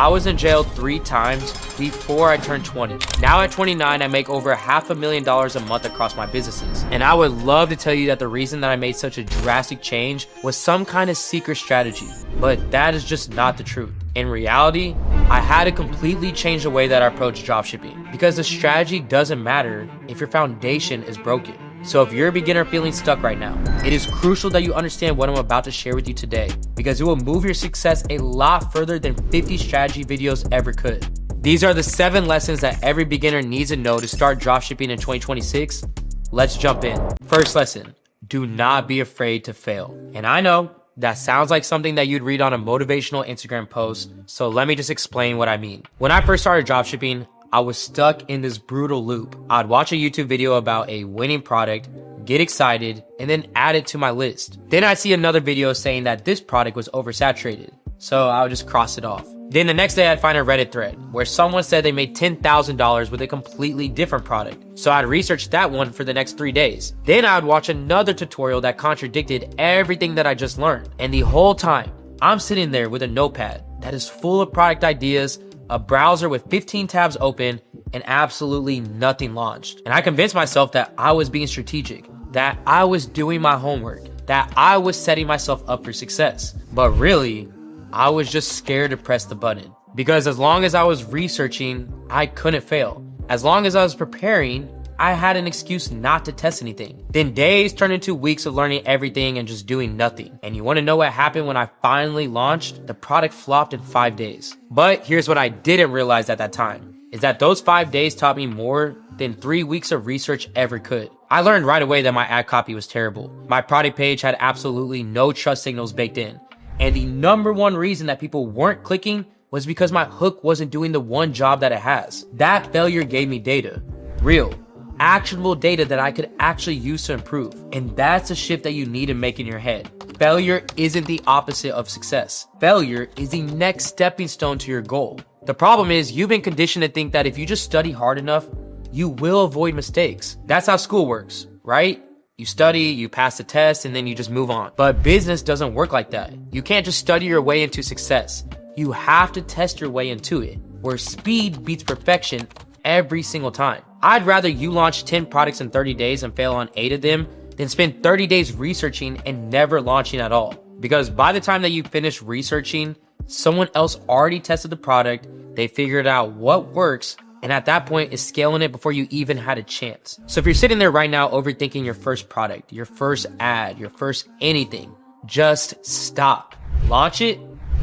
I was in jail 3 times before I turned 20. Now at 29, I make over $500,000 a month across my businesses. And I would love to tell you that the reason that I made such a drastic change was some kind of secret strategy, but that is just not the truth. In reality, I had to completely change the way that I approach dropshipping, because the strategy doesn't matter if your foundation is broken. So if you're a beginner feeling stuck right now, it is crucial that you understand what I'm about to share with you today, because it will move your success a lot further than 50 strategy videos ever could. These are the 7 lessons that every beginner needs to know to start dropshipping in 2026. Let's jump in. First lesson, do not be afraid to fail. And I know that sounds like something that you'd read on a motivational Instagram post, so let me just explain what I mean. When I first started dropshipping, I was stuck in this brutal loop. I'd watch a YouTube video about a winning product, get excited, and then add it to my list. Then I'd see another video saying that this product was oversaturated, so I would just cross it off. Then the next day I'd find a Reddit thread where someone said they made $10,000 with a completely different product. So I'd research that one for the next 3 days. Then I would watch another tutorial that contradicted everything that I just learned. And the whole time, I'm sitting there with a notepad that is full of product ideas, a browser with 15 tabs open, and absolutely nothing launched. And I convinced myself that I was being strategic, that I was doing my homework, that I was setting myself up for success. But really, I was just scared to press the button. Because as long as I was researching, I couldn't fail. As long as I was preparing, I had an excuse not to test anything. Then days turned into weeks of learning everything and just doing nothing. And you want to know what happened when I finally launched? The product flopped in 5 days. But here's what I didn't realize at that time, is that those 5 days taught me more than 3 weeks of research ever could. I learned right away that my ad copy was terrible. My product page had absolutely no trust signals baked in. And the number one reason that people weren't clicking was because my hook wasn't doing the one job that it has. That failure gave me data. Real, actionable data that I could actually use to improve. And that's the shift that you need to make in your head. Failure isn't the opposite of success. Failure is the next stepping stone to your goal. The problem is you've been conditioned to think that if you just study hard enough, you will avoid mistakes. That's how school works, right? You study, you pass the test, and then you just move on. But business doesn't work like that. You can't just study your way into success. You have to test your way into it, where speed beats perfection every single time. I'd rather you launch 10 products in 30 days and fail on 8 of them than spend 30 days researching and never launching at all. Because by the time that you finish researching, someone else already tested the product, they figured out what works, and at that point is scaling it before you even had a chance. So if you're sitting there right now overthinking your first product, your first ad, your first anything, just stop. Launch it,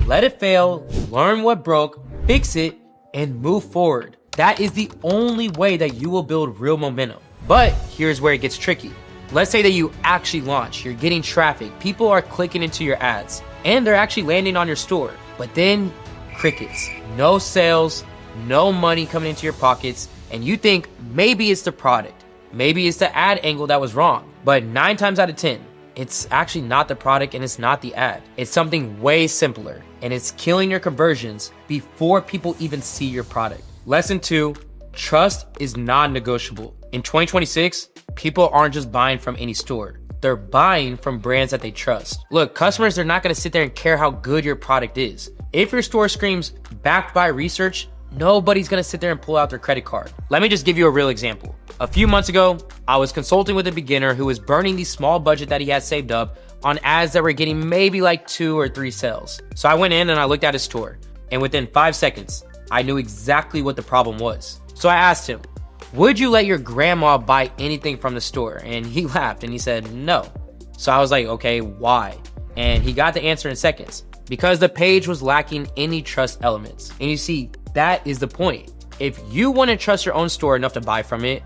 let it fail, learn what broke, fix it, and move forward. That is the only way that you will build real momentum. But here's where it gets tricky. Let's say that you actually launch, you're getting traffic, people are clicking into your ads, and they're actually landing on your store. But then crickets, no sales, no money coming into your pockets, and you think maybe it's the product, maybe it's the ad angle that was wrong. But 9 times out of 10, it's actually not the product and it's not the ad. It's something way simpler, and it's killing your conversions before people even see your product. Lesson 2, trust is non-negotiable. In 2026, people aren't just buying from any store. They're buying from brands that they trust. Look, customers are not gonna sit there and care how good your product is. If your store screams backed by research, nobody's gonna sit there and pull out their credit card. Let me just give you a real example. A few months ago, I was consulting with a beginner who was burning the small budget that he had saved up on ads that were getting maybe like 2 or 3 sales. So I went in and I looked at his store, and within 5 seconds, I knew exactly what the problem was. So I asked him, would you let your grandma buy anything from the store? And he laughed and he said, no. So I was like, okay, why? And he got the answer in seconds. Because the page was lacking any trust elements. And you see, that is the point. If you wouldn't trust your own store enough to buy from it,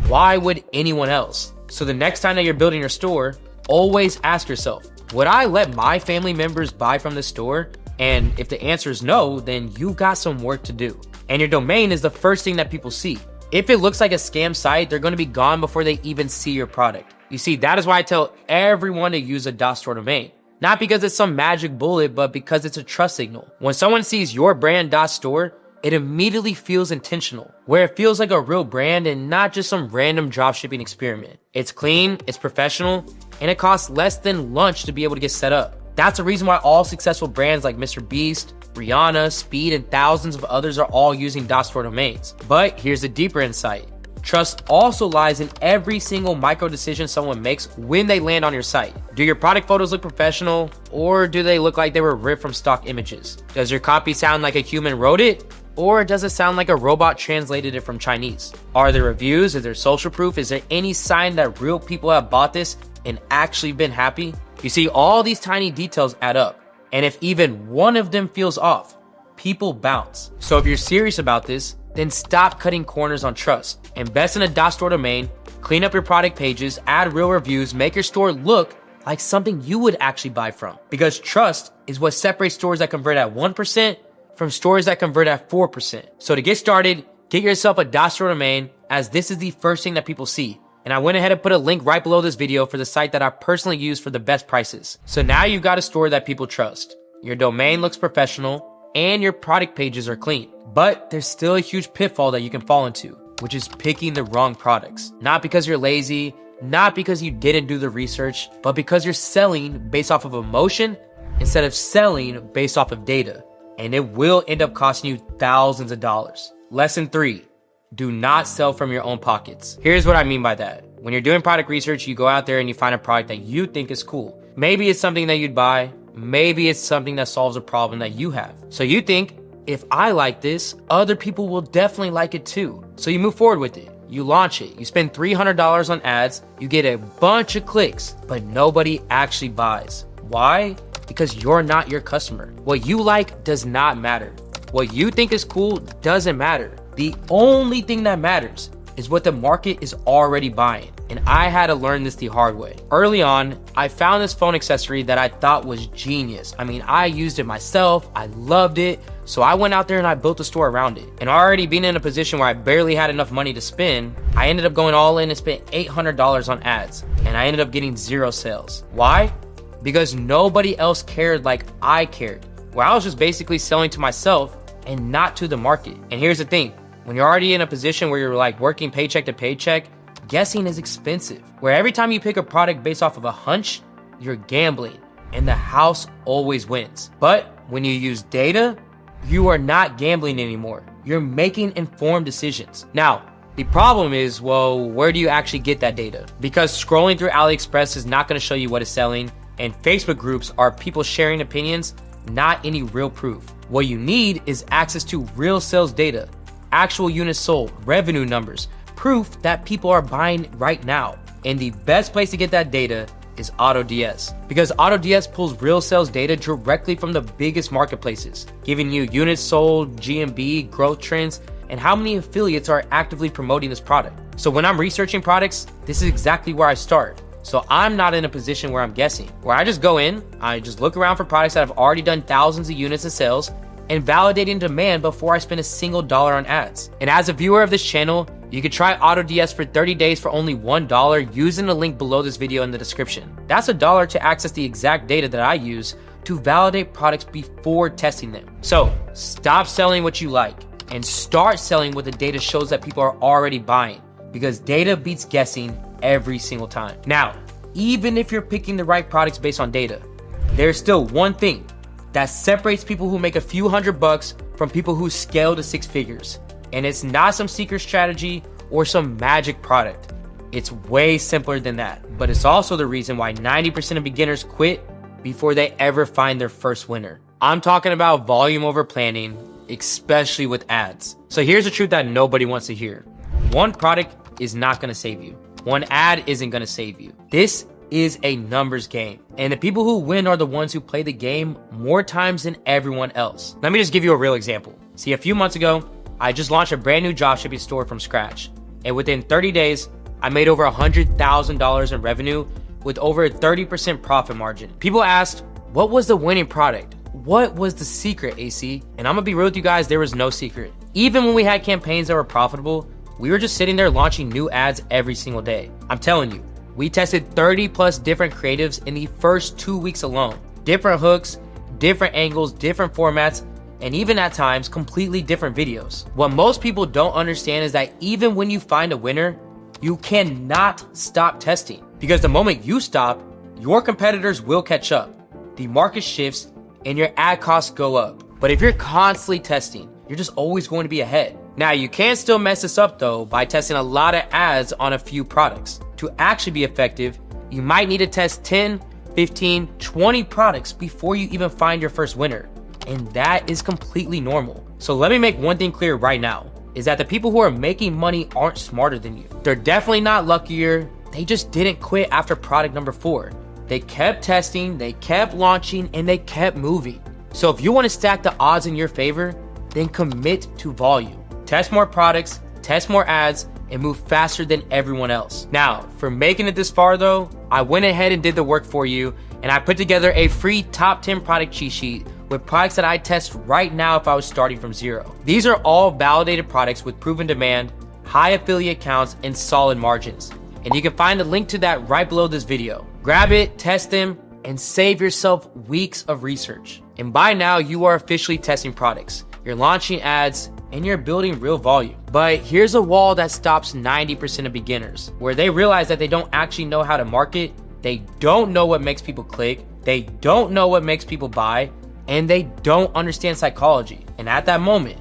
why would anyone else? So the next time that you're building your store, always ask yourself, would I let my family members buy from this store? And if the answer is no, then you've got some work to do. And your domain is the first thing that people see. If it looks like a scam site, they're going to be gone before they even see your product. You see, that is why I tell everyone to use a .store domain. Not because it's some magic bullet, but because it's a trust signal. When someone sees your brand .store, it immediately feels intentional, where it feels like a real brand and not just some random dropshipping experiment. It's clean, it's professional, and it costs less than lunch to be able to get set up. That's the reason why all successful brands like Mr. Beast, Rihanna, Speed, and thousands of others are all using .store domains. But here's the deeper insight. Trust also lies in every single micro decision someone makes when they land on your site. Do your product photos look professional, or do they look like they were ripped from stock images? Does your copy sound like a human wrote it, or does it sound like a robot translated it from Chinese? Are there reviews? Is there social proof? Is there any sign that real people have bought this and actually been happy? You see, all these tiny details add up, and if even one of them feels off, people bounce. So if you're serious about this, then stop cutting corners on trust. Invest in a .store domain, clean up your product pages, add real reviews, make your store look like something you would actually buy from. Because trust is what separates stores that convert at 1% from stores that convert at 4%. So to get started, get yourself a .store domain, as this is the first thing that people see. And I went ahead and put a link right below this video for the site that I personally use for the best prices. So now you've got a store that people trust. Your domain looks professional and your product pages are clean. But there's still a huge pitfall that you can fall into, which is picking the wrong products. Not because you're lazy, not because you didn't do the research, but because you're selling based off of emotion instead of selling based off of data. And it will end up costing you thousands of dollars. Lesson 3, do not sell from your own pockets. Here's what I mean by that. When you're doing product research, you go out there and you find a product that you think is cool. Maybe it's something that you'd buy. Maybe it's something that solves a problem that you have. So you think, if I like this, other people will definitely like it too. So you move forward with it. You launch it. You spend $300 on ads. You get a bunch of clicks, but nobody actually buys. Why? Because you're not your customer. What you like does not matter. What you think is cool doesn't matter. The only thing that matters is what the market is already buying. And I had to learn this the hard way. Early on, I found this phone accessory that I thought was genius. I mean, I used it myself. I loved it. So I went out there and I built a store around it. And already being in a position where I barely had enough money to spend, I ended up going all in and spent $800 on ads. And I ended up getting 0 sales. Why? Because nobody else cared like I cared. Where I was just basically selling to myself and not to the market. And here's the thing. When you're already in a position where you're like working paycheck to paycheck, guessing is expensive. Where every time you pick a product based off of a hunch, you're gambling and the house always wins. But when you use data, you are not gambling anymore. You're making informed decisions. Now, the problem is, well, where do you actually get that data? Because scrolling through AliExpress is not going to show you what is selling, and Facebook groups are people sharing opinions, not any real proof. What you need is access to real sales data, actual units sold, revenue numbers, proof that people are buying right now. And the best place to get that data is AutoDS, because AutoDS pulls real sales data directly from the biggest marketplaces, giving you units sold, GMB, growth trends, and how many affiliates are actively promoting this product. So when I'm researching products, this is exactly where I start. So I'm not in a position where I'm guessing, where I just go in, I just look around for products that have already done thousands of units of sales and validating demand before I spend a single dollar on ads. And as a viewer of this channel, you can try AutoDS for 30 days for only $1 using the link below this video in the description. That's $1 to access the exact data that I use to validate products before testing them. So stop selling what you like and start selling what the data shows that people are already buying, because data beats guessing every single time. Now, even if you're picking the right products based on data, there's still one thing that separates people who make a few $100 from people who scale to 6 figures. And it's not some secret strategy or some magic product. It's way simpler than that. But it's also the reason why 90% of beginners quit before they ever find their first winner. I'm talking about volume over planning, especially with ads. So here's the truth that nobody wants to hear. One product is not gonna save you. One ad isn't gonna save you. This is a numbers game. And the people who win are the ones who play the game more times than everyone else. Let me just give you a real example. See, a few months ago, I just launched a brand new dropshipping store from scratch. And within 30 days, I made over $100,000 in revenue with over a 30% profit margin. People asked, what was the winning product? What was the secret, AC? And I'm gonna be real with you guys, there was no secret. Even when we had campaigns that were profitable, we were just sitting there launching new ads every single day. I'm telling you, we tested 30 plus different creatives in the first 2 weeks alone. Different hooks, different angles, different formats, and even at times, completely different videos. What most people don't understand is that even when you find a winner, you cannot stop testing. Because the moment you stop, your competitors will catch up. The market shifts and your ad costs go up. But if you're constantly testing, you're just always going to be ahead. Now, you can still mess this up though by testing a lot of ads on a few products. To actually be effective, you might need to test 10, 15, 20 products before you even find your first winner. And that is completely normal. So let me make one thing clear right now, is that the people who are making money aren't smarter than you. They're definitely not luckier. They just didn't quit after product number 4. They kept testing, they kept launching, and they kept moving. So if you want to stack the odds in your favor, then commit to volume. Test more products, test more ads, and move faster than everyone else. Now, for making it this far though, I went ahead and did the work for you, and I put together a free top 10 product cheat sheet with products that I test right now if I was starting from zero. These are all validated products with proven demand, high affiliate counts, and solid margins. And you can find a link to that right below this video. Grab it, test them, and save yourself weeks of research. And by now, you are officially testing products. You're launching ads, and you're building real volume. But here's a wall that stops 90% of beginners, where they realize that they don't actually know how to market, they don't know what makes people click, they don't know what makes people buy, and they don't understand psychology. And at that moment,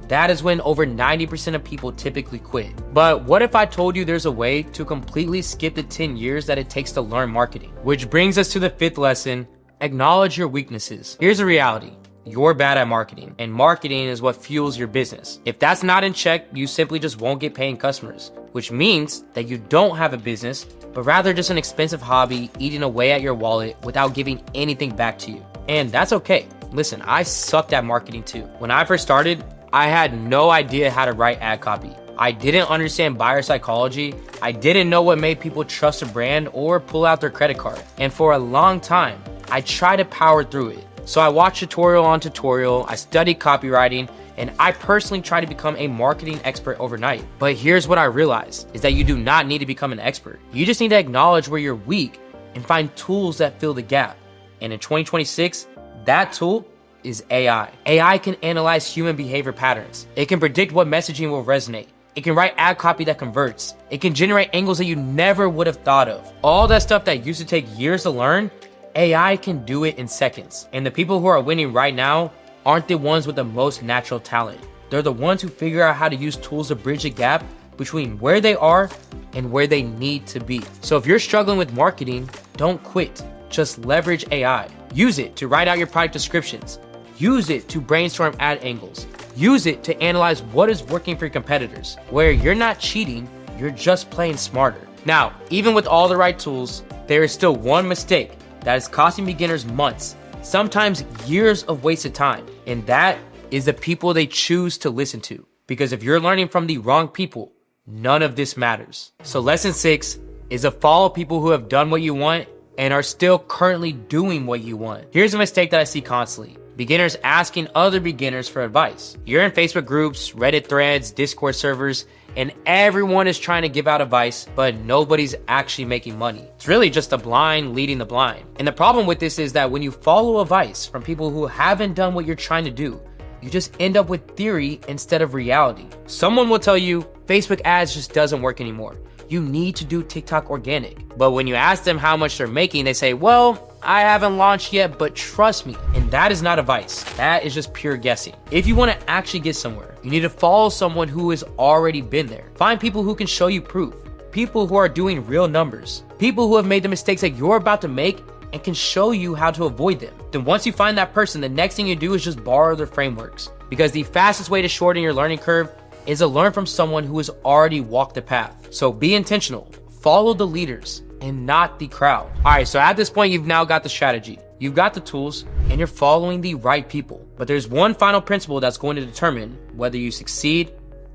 that is when over 90% of people typically quit. But what if I told you there's a way to completely skip the 10 years that it takes to learn marketing? Which brings us to the 5th lesson: acknowledge your weaknesses. Here's the reality. You're bad at marketing, and marketing is what fuels your business. If that's not in check, you simply just won't get paying customers, which means that you don't have a business, but rather just an expensive hobby eating away at your wallet without giving anything back to you. And that's okay. Listen, I sucked at marketing too. When I first started, I had no idea how to write ad copy. I didn't understand buyer psychology. I didn't know what made people trust a brand or pull out their credit card. And for a long time, I tried to power through it. So I watched tutorial on tutorial, I studied copywriting, and I personally tried to become a marketing expert overnight. But here's what I realized, is that you do not need to become an expert. You just need to acknowledge where you're weak and find tools that fill the gap. And in 2026, that tool is AI. AI can analyze human behavior patterns. It can predict what messaging will resonate. It can write ad copy that converts. It can generate angles that you never would have thought of. All that stuff that used to take years to learn, AI can do it in seconds. And the people who are winning right now aren't the ones with the most natural talent. They're the ones who figure out how to use tools to bridge the gap between where they are and where they need to be. So if you're struggling with marketing, don't quit. Just leverage AI. Use it to write out your product descriptions. Use it to brainstorm ad angles. Use it to analyze what is working for your competitors, where you're not cheating, you're just playing smarter. Now, even with all the right tools, there is still one mistake that is costing beginners months, sometimes years of wasted time. And that is the people they choose to listen to. Because if you're learning from the wrong people, none of this matters. So lesson 6 is to follow people who have done what you want and are still currently doing what you want. Here's a mistake that I see constantly. Beginners asking other beginners for advice. You're in Facebook groups, Reddit threads, Discord servers, and everyone is trying to give out advice, but nobody's actually making money. It's really just the blind leading the blind. And the problem with this is that when you follow advice from people who haven't done what you're trying to do, you just end up with theory instead of reality. Someone will tell you Facebook ads just doesn't work anymore. You need to do TikTok organic. But when you ask them how much they're making, they say, well, I haven't launched yet, but trust me. And that is not advice. That is just pure guessing. If you want to actually get somewhere, you need to follow someone who has already been there. Find people who can show you proof. People who are doing real numbers. People who have made the mistakes that you're about to make and can show you how to avoid them. Then once you find that person, the next thing you do is just borrow their frameworks. Because the fastest way to shorten your learning curve is to learn from someone who has already walked the path. So be intentional. Follow the leaders and not the crowd. All right, so at this point, you've now got the strategy. You've got the tools and you're following the right people. But there's one final principle that's going to determine whether you succeed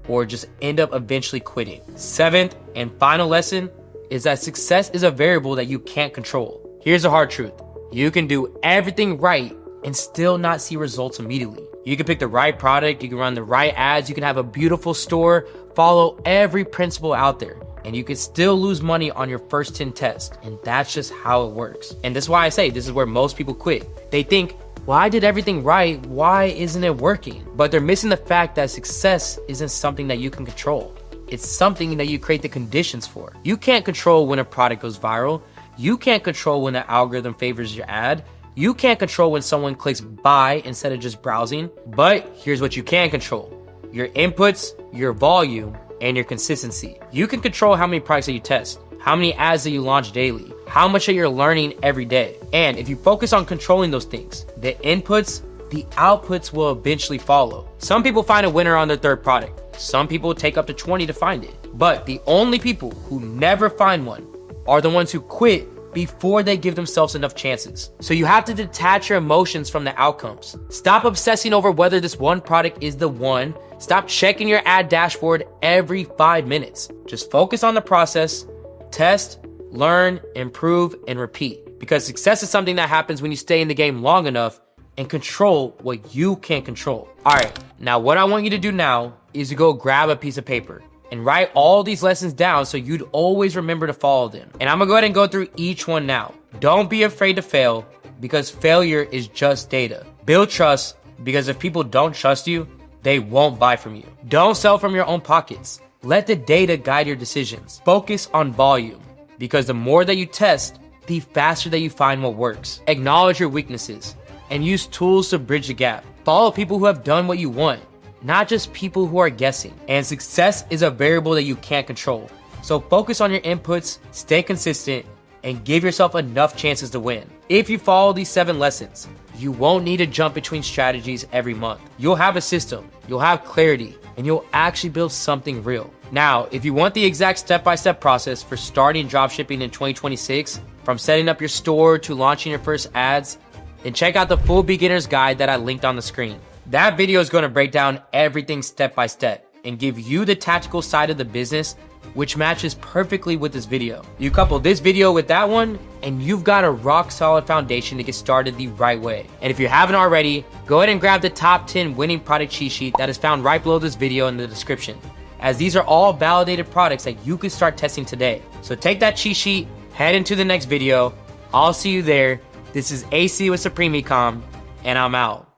or just end up eventually quitting. 7th and final lesson is that success is a variable that you can't control. Here's the hard truth. You can do everything right and still not see results immediately. You can pick the right product, you can run the right ads, you can have a beautiful store, follow every principle out there, and you can still lose money on your first 10 tests. And that's just how it works. And that's why I say this is where most people quit. They think, well, I did everything right, why isn't it working? But they're missing the fact that success isn't something that you can control. It's something that you create the conditions for. You can't control when a product goes viral. You can't control when the algorithm favors your ad. You can't control when someone clicks buy instead of just browsing, but here's what you can control: your inputs, your volume, and your consistency. You can control how many products that you test, how many ads that you launch daily, how much that you're learning every day. And if you focus on controlling those things, the inputs, the outputs will eventually follow. Some people find a winner on their third product. Some people take up to 20 to find it. But the only people who never find one are the ones who quit before they give themselves enough chances. So you have to detach your emotions from the outcomes. Stop obsessing over whether this one product is the one. Stop checking your ad dashboard every 5 minutes. Just focus on the process, test, learn, improve, and repeat. Because success is something that happens when you stay in the game long enough and control what you can't control. All right, now what I want you to do now is to go grab a piece of paper and write all these lessons down so you'd always remember to follow them. And I'm gonna go ahead and go through each one now. Don't be afraid to fail, because failure is just data. Build trust, because if people don't trust you, they won't buy from you. Don't sell from your own pockets. Let the data guide your decisions. Focus on volume, because the more that you test, the faster that you find what works. Acknowledge your weaknesses and use tools to bridge the gap. Follow people who have done what you want, not just people who are guessing. And success is a variable that you can't control. So focus on your inputs, stay consistent, and give yourself enough chances to win. If you follow these 7 lessons, you won't need to jump between strategies every month. You'll have a system, you'll have clarity, and you'll actually build something real. Now, if you want the exact step-by-step process for starting dropshipping in 2026, from setting up your store to launching your first ads, then check out the full beginner's guide that I linked on the screen. That video is going to break down everything step by step and give you the tactical side of the business, which matches perfectly with this video. You couple this video with that one, and you've got a rock solid foundation to get started the right way. And if you haven't already, go ahead and grab the top 10 winning product cheat sheet that is found right below this video in the description, as these are all validated products that you can start testing today. So take that cheat sheet, head into the next video. I'll see you there. This is AC with Supreme Ecom, and I'm out.